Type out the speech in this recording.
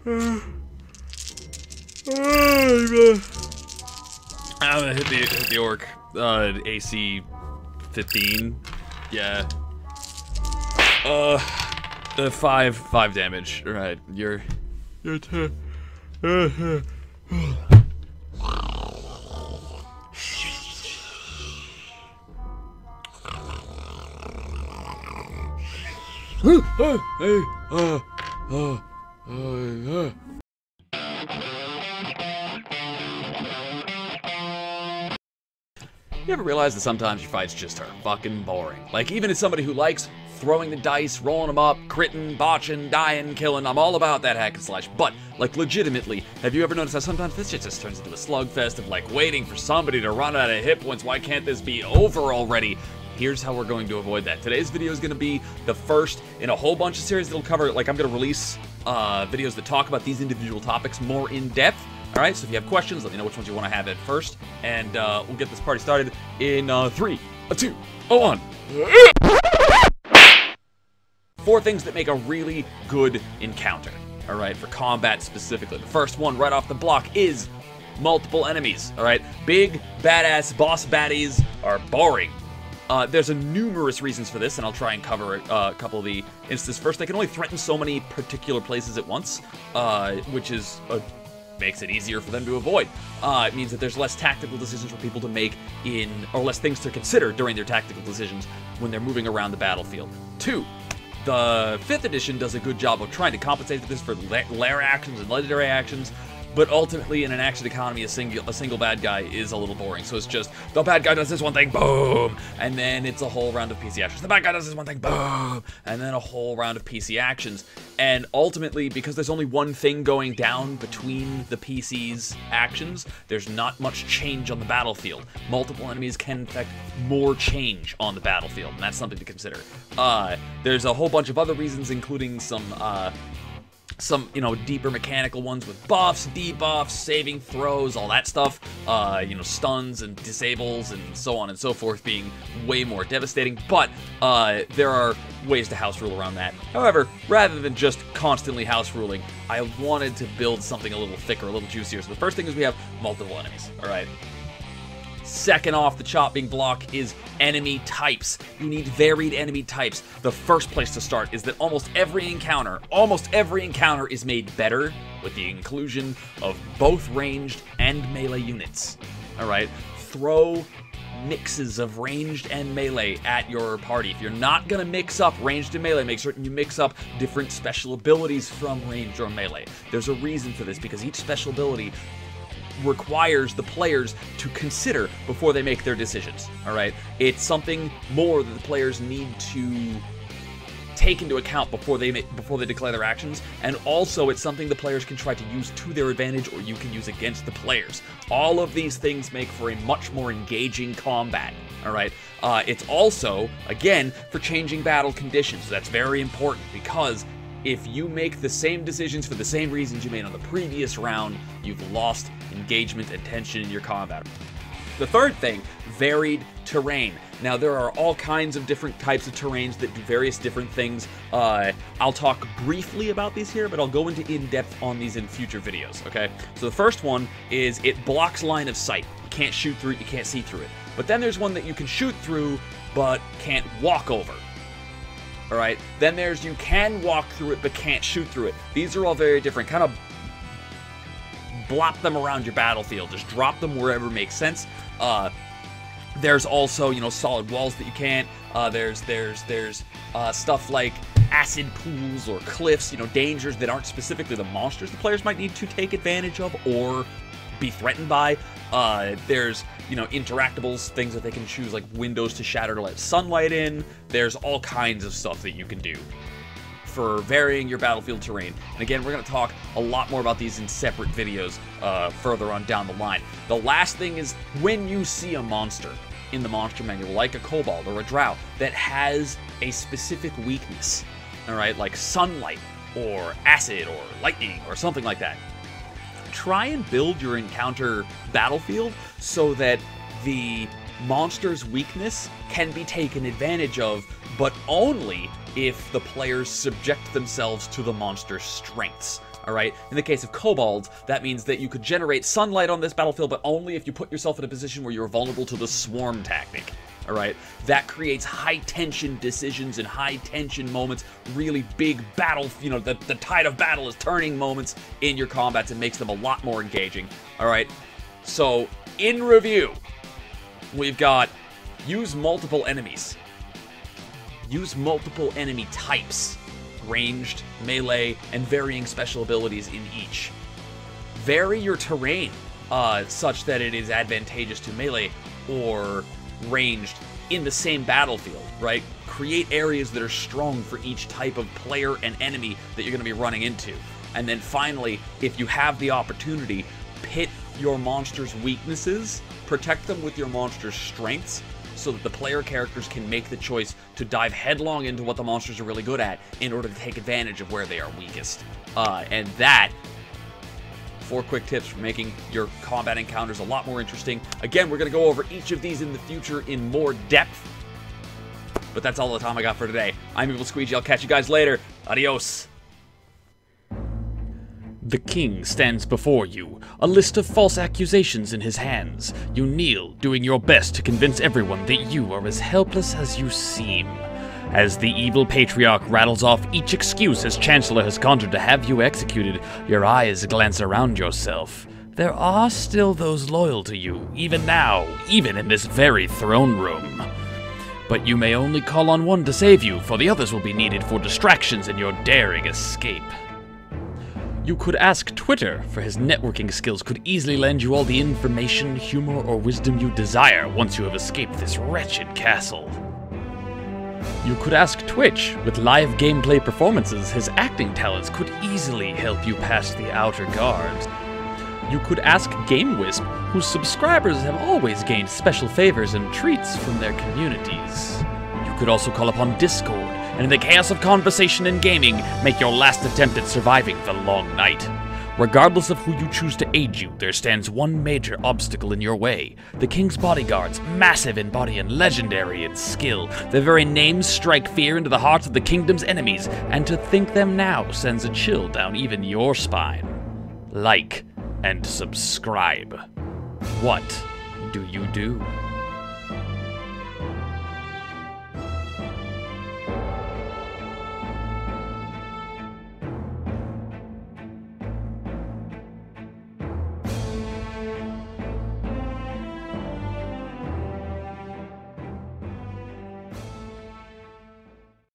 I'm gonna hit the orc. AC 15. Yeah. 5 damage. Alright, your turn. You ever realize that sometimes your fights just are fucking boring? Like, even as somebody who likes throwing the dice, rolling them up, critting, botching, dying, killing, I'm all about that hack and slash. But, like, legitimately, have you ever noticed how sometimes this shit just turns into a slugfest of, like, waiting for somebody to run out of hit points? Why can't this be over already? Here's how we're going to avoid that. Today's video is going to be the first in a whole bunch of series that'll cover, like, I'm going to release videos that talk about these individual topics more in depth. Alright, so if you have questions, let me know which ones you want to have at first, and we'll get this party started in 3, 2, 1. 4 things that make a really good encounter, alright, for combat specifically. The first one right off the block is multiple enemies, alright? Big, badass boss baddies are boring. There's numerous reasons for this, and I'll try and cover a couple of the instances. First, they can only threaten so many particular places at once, which is makes it easier for them to avoid. It means that there's less tactical decisions for people to make or less things to consider during their tactical decisions when they're moving around the battlefield. 2, the 5th edition does a good job of trying to compensate for this for lair actions and legendary actions, but ultimately in an action economy, a single bad guy is a little boring. So it's just, the bad guy does this one thing, boom, and then it's a whole round of PC actions. The bad guy does this one thing, boom, and then a whole round of PC actions. And ultimately, because there's only one thing going down between the PC's actions, there's not much change on the battlefield. Multiple enemies can affect more change on the battlefield, and that's something to consider. There's a whole bunch of other reasons, including some, you know, deeper mechanical ones with buffs, debuffs, saving throws, all that stuff, you know, stuns and disables and so on and so forth being way more devastating, but there are ways to house rule around that. However, rather than just constantly house ruling, I wanted to build something a little thicker, a little juicier. So the first thing is we have multiple enemies, alright? Second off the chopping block is enemy types. You need varied enemy types. The first place to start is that almost every encounter is made better with the inclusion of both ranged and melee units. Alright? Throw mixes of ranged and melee at your party. If you're not gonna mix up ranged and melee, make certain you mix up different special abilities from ranged or melee. There's a reason for this, because each special ability requires the players to consider before they make their decisions. Alright? It's something more that the players need to take into account before they declare their actions, and also it's something the players can try to use to their advantage or you can use against the players. All of these things make for a much more engaging combat. Alright? It's also, again, for changing battle conditions. So that's very important, because if you make the same decisions for the same reasons you made on the previous round, you've lost engagement and tension in your combat. The third thing, varied terrain. Now, there are all kinds of different types of terrains that do various different things. I'll talk briefly about these here, but I'll go into in-depth on these in future videos, okay? So the first one is it blocks line of sight. You can't shoot through it, you can't see through it. But then there's one that you can shoot through, but can't walk over. Alright, then there's you can walk through it but can't shoot through it. These are all very different. Kind of blop them around your battlefield. Just drop them wherever makes sense. There's also, you know, solid walls that you can't. There's stuff like acid pools or cliffs, you know, dangers that aren't specifically the monsters the players might need to take advantage of or be threatened by. There's, you know, interactables, things that they can choose, like windows to shatter to let sunlight in. There's all kinds of stuff that you can do for varying your battlefield terrain. And again, we're going to talk a lot more about these in separate videos further on down the line. The last thing is when you see a monster in the monster manual, like a kobold or a drow, that has a specific weakness, alright, like sunlight or acid or lightning or something like that, try and build your encounter battlefield so that the monster's weakness can be taken advantage of, but only if the players subject themselves to the monster's strengths. Alright, in the case of kobolds, that means that you could generate sunlight on this battlefield, but only if you put yourself in a position where you're vulnerable to the swarm tactic. Alright, that creates high-tension decisions and high-tension moments, really big battle, you know, the tide of battle is turning moments in your combats and makes them a lot more engaging. Alright, so, in review, we've got use multiple enemies. Use multiple enemy types. Ranged, melee, and varying special abilities in each. Vary your terrain such that it is advantageous to melee or ranged in the same battlefield, right? Create areas that are strong for each type of player and enemy that you're going to be running into. And then finally, if you have the opportunity, pit your monster's weaknesses, protect them with your monster's strengths, so that the player characters can make the choice to dive headlong into what the monsters are really good at in order to take advantage of where they are weakest. And that, 4 quick tips for making your combat encounters a lot more interesting. Again, we're going to go over each of these in the future in more depth. But that's all the time I got for today. I'm evilsqueegee. I'll catch you guys later. Adios. The king stands before you, a list of false accusations in his hands. You kneel, doing your best to convince everyone that you are as helpless as you seem. As the evil patriarch rattles off each excuse his chancellor has conjured to have you executed, your eyes glance around yourself. There are still those loyal to you, even now, even in this very throne room. But you may only call on one to save you, for the others will be needed for distractions in your daring escape. You could ask Twitter, for his networking skills could easily lend you all the information, humor, or wisdom you desire once you have escaped this wretched castle. You could ask Twitch, with live gameplay performances, his acting talents could easily help you past the outer guards. You could ask GameWisp, whose subscribers have always gained special favors and treats from their communities. You could also call upon Discord, and in the chaos of conversation and gaming, make your last attempt at surviving the long night. Regardless of who you choose to aid you, there stands one major obstacle in your way. The king's bodyguards, massive in body and legendary in skill. Their very names strike fear into the hearts of the kingdom's enemies, and to think them now sends a chill down even your spine. Like and subscribe. What do you do?